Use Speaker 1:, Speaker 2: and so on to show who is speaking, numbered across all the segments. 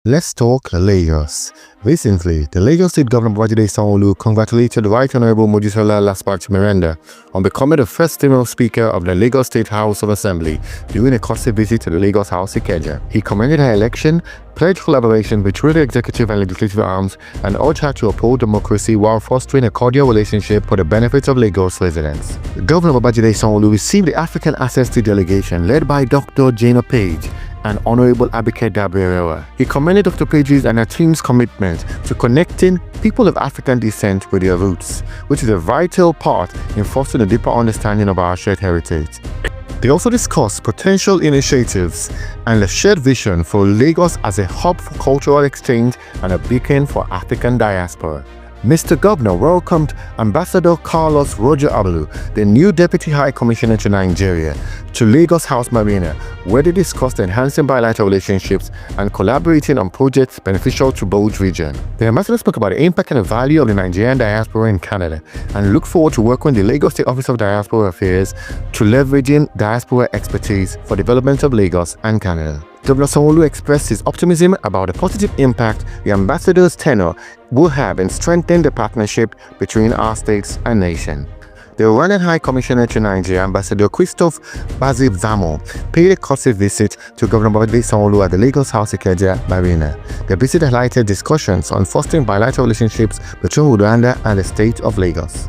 Speaker 1: Let's talk Lagos. Recently, the Lagos State Governor Babajide Sanwo-Olu congratulated the Right Honorable Mojisola Lasparchimerenda on becoming the first female Speaker of the Lagos State House of Assembly during a courtesy visit to the Lagos House Ikeja. He commended her election, pledged collaboration between the executive and legislative arms, and urged her to uphold democracy while fostering a cordial relationship for the benefit of Lagos residents. Governor Babajide Sanwo-Olu received the African Access delegation led by Dr. Jana Page and Honorable Abike Daberewa. He commended Dr. Page's and her team's commitment to connecting people of African descent with their roots, which is a vital part in fostering a deeper understanding of our shared heritage. They also discussed potential initiatives and a shared vision for Lagos as a hub for cultural exchange and a beacon for African diaspora. Mr. Governor welcomed Ambassador Carlos Roger Abalu, the new Deputy High Commissioner to Nigeria, to Lagos House Marina, where they discussed enhancing bilateral relationships and collaborating on projects beneficial to both regions. The ambassador spoke about the impact and the value of the Nigerian diaspora in Canada and looked forward to working with the Lagos State Office of Diaspora Affairs to leveraging diaspora expertise for development of Lagos and Canada. Governor Sanwo-Olu expressed his optimism about the positive impact the ambassador's tenure will have in strengthening the partnership between our states and nation. The Rwandan High Commissioner to Nigeria, Ambassador Christophe Bazib-Zamo, paid a courtesy visit to Governor Babajide Sanwo-Olu at the Lagos House Ikeja Marina. The visit highlighted discussions on fostering bilateral relationships between Rwanda and the state of Lagos.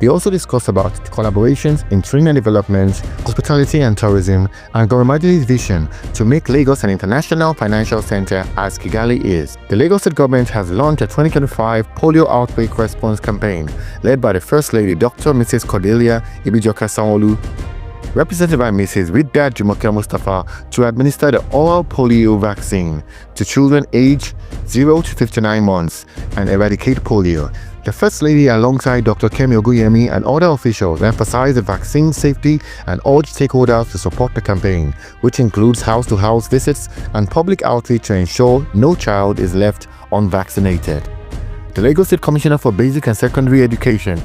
Speaker 1: They also discussed about collaborations in training and development, hospitality and tourism, and Governor Babajide's vision to make Lagos an international financial center as Kigali is. The Lagos State government has launched a 2025 polio outbreak response campaign led by the First Lady, Dr. Mrs. Cordelia Ibijoka Sanwo-Olu, represented by Mrs. Widda Jumoke Mustafa, to administer the oral polio vaccine to children aged 0 to 59 months and eradicate polio. The First Lady, alongside Dr. Kemi Oguyemi and other officials, emphasized the vaccine safety and urged stakeholders to support the campaign, which includes house-to-house visits and public outreach to ensure no child is left unvaccinated. The Lagos State Commissioner for Basic and Secondary Education,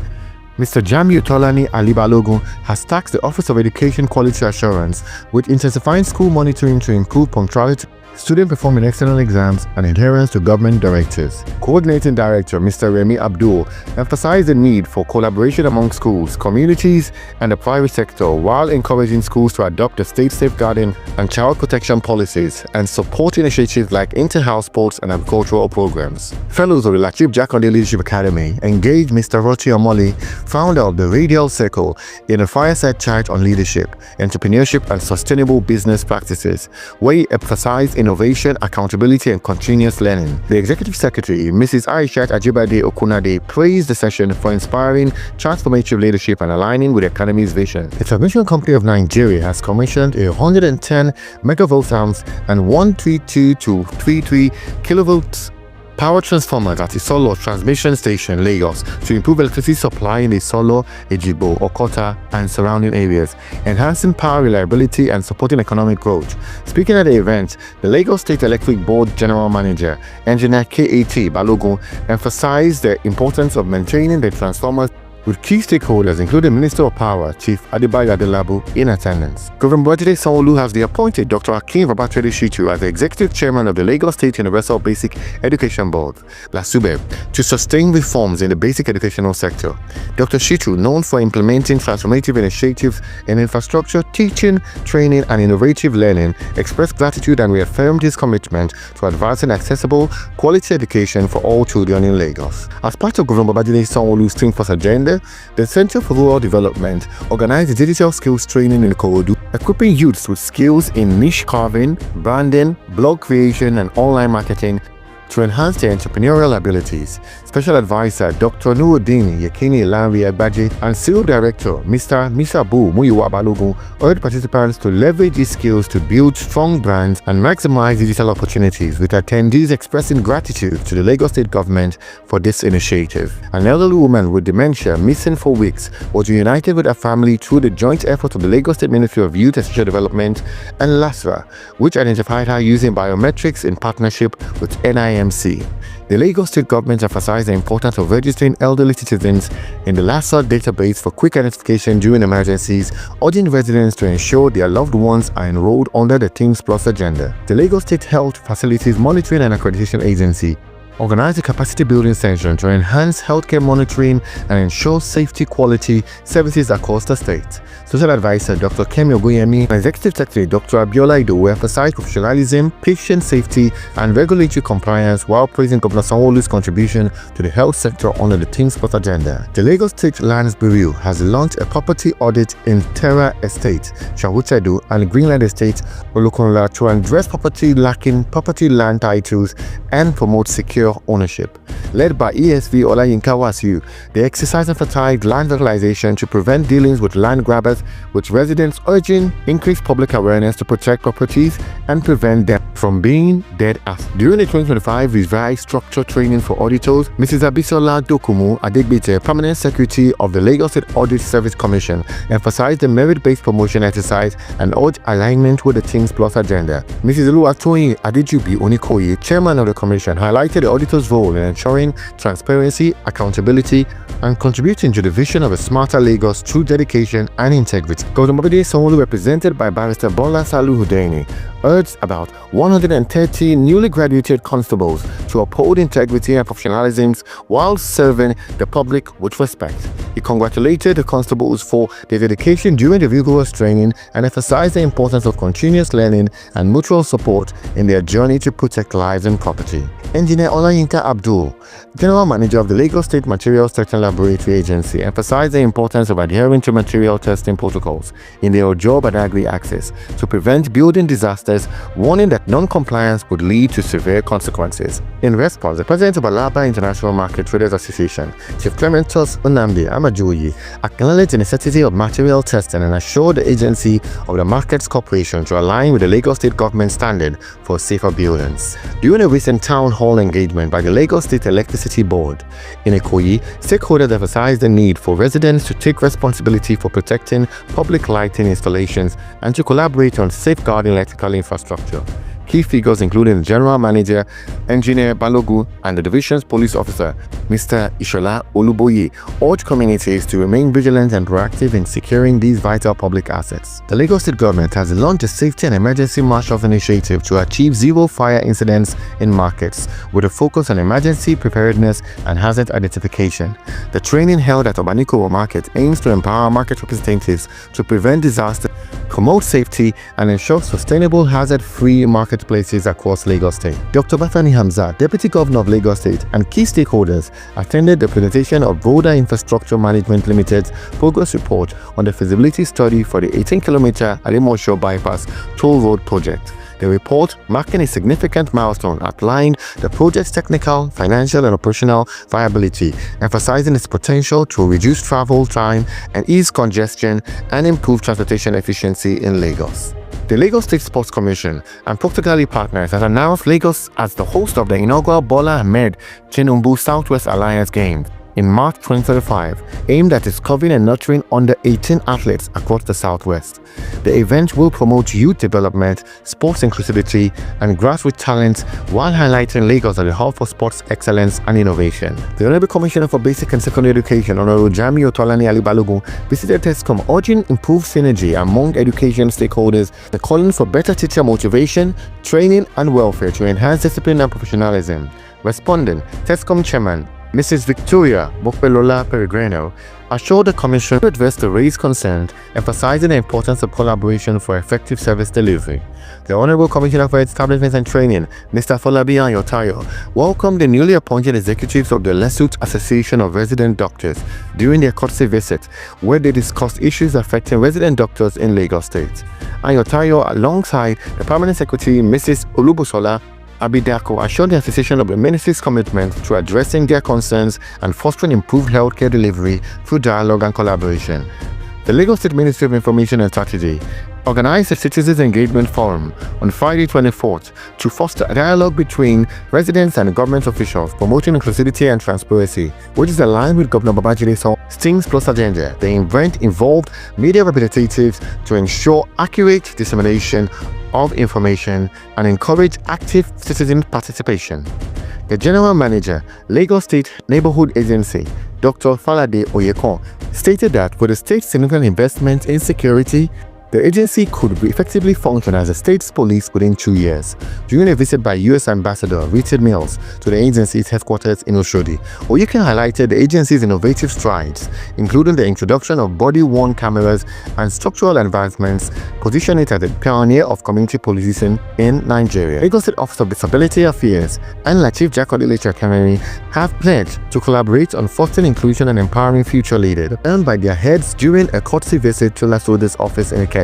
Speaker 1: Mr. Jamiu Tolani Ali Balogun, has tasked the Office of Education Quality Assurance with intensifying school monitoring to improve punctuality, student performing external exams, and adherence to government directives. Coordinating Director Mr. Remy Abdul emphasized the need for collaboration among schools, communities, and the private sector while encouraging schools to adopt the state safeguarding and child protection policies and support initiatives like inter-house sports and agricultural programs. Fellows of the Latif Jakande Leadership Academy engaged Mr. Roti Omoli, founder of the Radial Circle, in a fireside chat on leadership, entrepreneurship, and sustainable business practices, where he emphasized innovation, accountability, and continuous learning. The Executive Secretary, Mrs. Aishat Ajibade Okunade, praised the session for inspiring transformative leadership and aligning with the Academy's vision. The Transmission Company of Nigeria has commissioned a 110 megavolt amps and 132 to 33 kilovolts power transformers at Isolo Transmission Station, Lagos, to improve electricity supply in Isolo, Ejigbo, Okota, and surrounding areas, enhancing power reliability and supporting economic growth. Speaking at the event, the Lagos State Electric Board General Manager, Engineer K.A.T. Balogun, emphasized the importance of maintaining the transformers, with key stakeholders including Minister of Power, Chief Adebayo Adelabu, in attendance. Governor Babajide Sanwo-Olu has appointed Dr. Akin Babatunde Shitu as the Executive Chairman of the Lagos State Universal Basic Education Board, LASUBE, to sustain reforms in the basic educational sector. Dr. Shitu, known for implementing transformative initiatives in infrastructure, teaching, training, and innovative learning, expressed gratitude and reaffirmed his commitment to advancing accessible, quality education for all children in Lagos. As part of Governor Babajide Sanwo-Olu's Think First agenda, the Center for Rural Development organized digital skills training in Ikorodu, equipping youths with skills in niche carving, branding, blog creation, and online marketing to enhance their entrepreneurial abilities. Special Advisor Dr. Nuruddin Yekini Lanri Agbaje and Sales Director Mr. Misabu Muyiwa Balogun urged participants to leverage these skills to build strong brands and maximize digital opportunities, with attendees expressing gratitude to the Lagos State government for this initiative. An elderly woman with dementia missing for weeks was reunited with her family through the joint effort of the Lagos State Ministry of Youth and Social Development and LASRA, which identified her using biometrics in partnership with NIN IMC. The Lagos State government emphasized the importance of registering elderly citizens in the LASA database for quick identification during emergencies, urging residents to ensure their loved ones are enrolled under the Teams Plus agenda. The Lagos State Health Facilities Monitoring and Accreditation Agency organized a capacity building session to enhance healthcare monitoring and ensure safety quality services across the state. Social Advisor Dr. Kemi Ogunyemi and Executive Secretary Dr. Abiola Idowu emphasized professionalism, patient safety, and regulatory compliance while praising Governor Sanwo-Olu's contribution to the health sector under the Teams Plus agenda. The Lagos State Lands Bureau has launched a property audit in Terra Estate, Shawutedu, and Greenland Estate, Olukunla, to address property lacking property land titles and promote secure ownership. Led by ESV Olayinka Wasiu, they exercise emphasized land legalization to prevent dealings with land grabbers, with residents urging increased public awareness to protect properties and prevent them from being dead assets. During the 2025 revised structure training for auditors, Mrs. Abisola Dokumu Adegbite, Permanent Secretary of the Lagos State Audit Service Commission, emphasized the merit-based promotion exercise and urged alignment with the Teams Plus agenda. Mrs. Oluwatoyin Adejubi Onikoye, Chairman of the Commission, highlighted the auditor's role in ensuring transparency, accountability, and contributing to the vision of a smarter Lagos through dedication and integrity. Governor Babajide Sanwo-Olu, represented by Barrister Bola Salu Hudeni, urged about 130 newly graduated constables to uphold integrity and professionalism while serving the public with respect. He congratulated the constables for their dedication during the rigorous training and emphasized the importance of continuous learning and mutual support in their journey to protect lives and property. Engineer Olayinka Abdul, General Manager of the Lagos State Materials Testing Laboratory Agency, emphasized the importance of adhering to material testing protocols in their job and agri access to prevent building disasters, warning that non-compliance would lead to severe consequences. In response, the President of Alaba International Market Traders Association, Chief Clementus Unamdi Amajoyi, acknowledged the necessity of material testing and assured the agency of the Markets Corporation to align with the Lagos State government standard for safer buildings. During a recent town hall engagement by the Lagos State Electricity Board in Ikoyi, stakeholders emphasized the need for residents to take responsibility for protecting public lighting installations and to collaborate on safeguarding electrical infrastructure. Key figures including the General Manager, Engineer Balogu, and the Division's Police Officer, Mr. Ishola Oluboye, urged communities to remain vigilant and proactive in securing these vital public assets. The Lagos State government has launched a safety and emergency march-off initiative to achieve zero fire incidents in markets, with a focus on emergency preparedness and hazard identification. The training held at Obanikowo Market aims to empower market representatives to prevent disasters, promote safety, and ensure sustainable hazard-free marketplaces across Lagos State. Dr. Bafani Hamza, Deputy Governor of Lagos State, and key stakeholders attended the presentation of Road Infrastructure Management Limited's progress report on the feasibility study for the 18-kilometer Alimosho Bypass Toll Road project. The report, marking a significant milestone, outlined the project's technical, financial, and operational viability, emphasizing its potential to reduce travel time and ease congestion and improve transportation efficiency in Lagos. The Lagos State Sports Commission and Portugal partners has announced Lagos as the host of the inaugural Bola Ahmed Tinubu Southwest Alliance Games in March 2025, aimed at discovering and nurturing under-18 athletes across the Southwest. The event will promote youth development, sports inclusivity, and grassroots talent while highlighting Lagos as a hub for sports excellence and innovation. The Honorable Commissioner for Basic and Secondary Education, Honorable Jamiu Tolani Ali Balogun, visited TESCOM, urging improved synergy among education stakeholders, calling for better teacher motivation, training, and welfare to enhance discipline and professionalism. Responding, TESCOM Chairman Mrs. Victoria Bopelola Peregrino assured the Commission to address the raised concerns, emphasizing the importance of collaboration for effective service delivery. The Honorable Commissioner for Establishment and Training, Mr. Folabi Ayotayo, welcomed the newly appointed executives of the Lesotho Association of Resident Doctors during their courtesy visit, where they discussed issues affecting resident doctors in Lagos State. Ayotayo, alongside the Permanent Secretary, Mrs. Olubusola Abidako, assured the association of the ministry's commitment to addressing their concerns and fostering improved healthcare delivery through dialogue and collaboration. The Lagos State Ministry of Information and Strategy organized a Citizens Engagement Forum on Friday 24th to foster a dialogue between residents and government officials, promoting inclusivity and transparency, which is aligned with Governor Babajide Sanwo-Olu's Teams Plus agenda. The event involved media representatives to ensure accurate dissemination of information and encourage active citizen participation. The General Manager, Lagos State Neighborhood Agency, Dr. Falade Oyekon, stated that with the state's significant investment in security, the agency could effectively function as a state's police within 2 years. During a visit by U.S. Ambassador Richard Mills to the agency's headquarters in Oshodi, Oyekon highlighted the agency's innovative strides, including the introduction of body-worn cameras and structural advancements, positioning it as a pioneer of community policing in Nigeria. Lagos State Office of Disability Affairs and Lateef Jackson Academy have pledged to collaborate on fostering inclusion and empowering future leaders, earned by their heads during a courtesy visit to LASODA's office in Ikeja.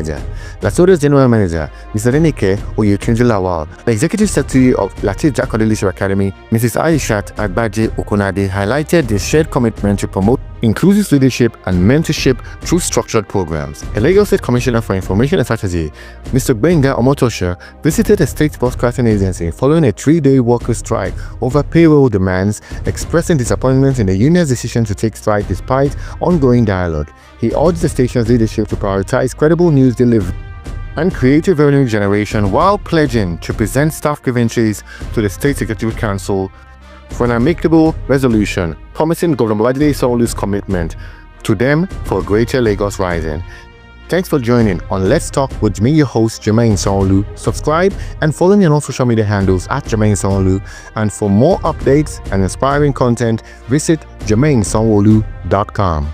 Speaker 1: LASODA's General Manager, Mr. Denike Oyetunji-Lawal, the Executive Secretary of Lateef Jackson Academy, Mrs. Aishat Agbaje Okunade, highlighted their shared commitment to promote inclusive leadership and mentorship through structured programs. A Lagos State Commissioner for Information and Strategy, Mr. Gbenga Omotosho, visited a state broadcasting agency following a 3-day workers' strike over payroll demands, expressing disappointment in the union's decision to take strike despite ongoing dialogue. He urged the station's leadership to prioritize credible news delivery and creative revenue generation while pledging to present staff grievances to the State Executive Council for an amicable resolution, promising Governor Babajide Sanwo-Olu's commitment to them for greater Lagos rising. Thanks for joining on Let's Talk with me, your host Jermaine Sanwo-Olu. Subscribe and follow me on all social media handles at Jermaine Sanwo-Olu. And for more updates and inspiring content, visit JermaineSanwo-Olu.com.